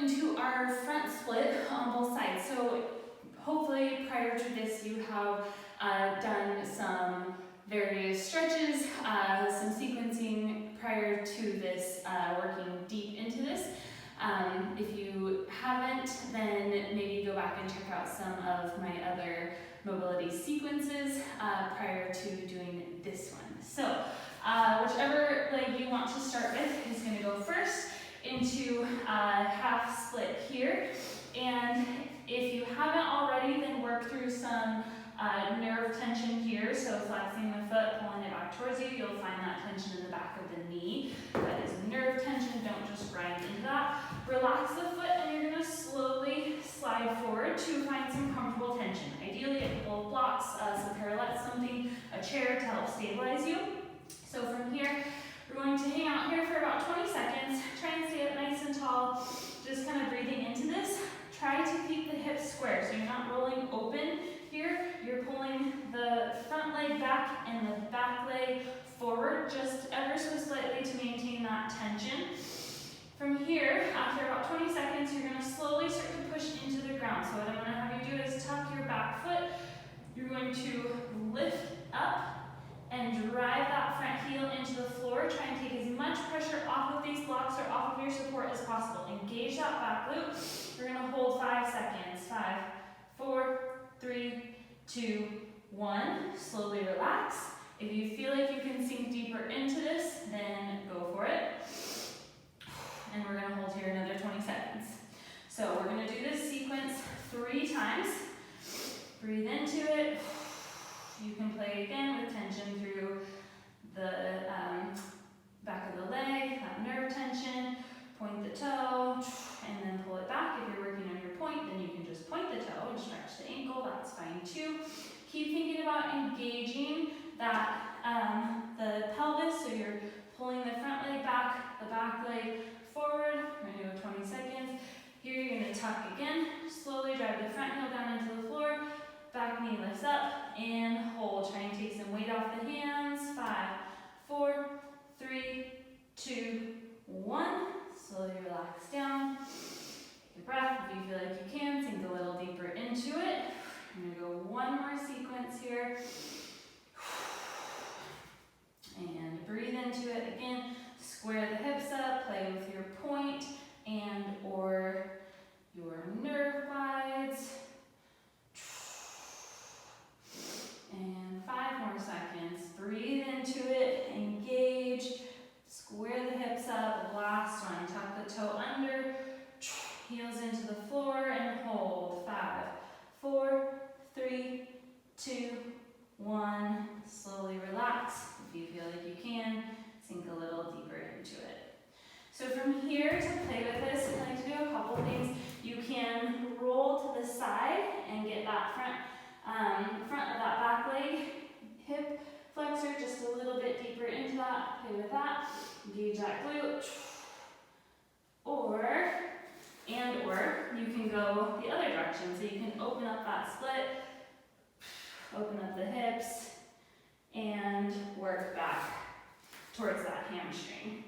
into our front split on both sides. So hopefully prior to this you have done some various stretches, some sequencing prior to this, working deep into this. If you haven't, then maybe go back and check out some of my other mobility sequences prior to doing this one. So whichever leg you want to start with is going to go first into half split here. And if you haven't already, then work through some nerve tension here. So flexing the foot, pulling it back towards you, you'll find that tension in the back of the knee. That is nerve tension, don't just grind into that. Relax the foot and you're going to slowly slide forward to find some comfortable tension. Ideally a couple of blocks, some parallettes, something, a chair to help stabilize you. So from here, we're going to hang out here for about 20 seconds. Try and stay up nice and tall, just kind of breathing into this. Try to keep the hips square, so you're not rolling open here. You're pulling the front leg back and the back leg forward just ever so slightly to maintain that tension. From here, after about 20 seconds, you're going to slowly start to push into the ground. So what I'm going to have you do is tuck your back foot. You're going to lift up and drive that front heel into the floor. Try and take as much pressure off of these blocks or off of your support as possible. Engage that back glute. You're going to hold 5 seconds. 5, 4, 3, 2, 1. Slowly relax. If you feel like you can sink deeper into this, then go for it. And we're going to hold here another 20 seconds. So we're going to do this sequence 3 times. Breathe into it. You can play again with tension through the back of the leg, that nerve tension. Point the toe, and then pull it back. If you're working on your point, then you can just point the toe and stretch the ankle. That's fine too. Keep thinking about engaging that the pelvis, so you're pulling the front leg back, the back leg forward. We're going to go 20 seconds. Here you're going to tuck again. Slowly drive the front heel down into the floor. Back knee lifts up and hold. Try and take some weight off the hands. 5, 4, 3, 2, 1. Slowly relax down. Take a breath. If you feel like you can, sink a little deeper into it. I'm going to go one more sequence here. And breathe into it again. Square the hips up. Play with your point and or your nerve glides. And 5 more seconds. Breathe into it. Engage. Square the hips up. Last one. Tuck the toe under. Heels into the floor and hold. 5, 4, 3, 2, 1. Slowly relax. If you feel like you can, sink a little deeper into it. So from here to play with this, I like to do a couple things. You can roll to the side and get that front of that back leg, hip flexor just a little bit deeper into that. Play with that. Engage that glute. Or you can go the other direction. So you can open up that split, open up the hips, and work back towards that hamstring.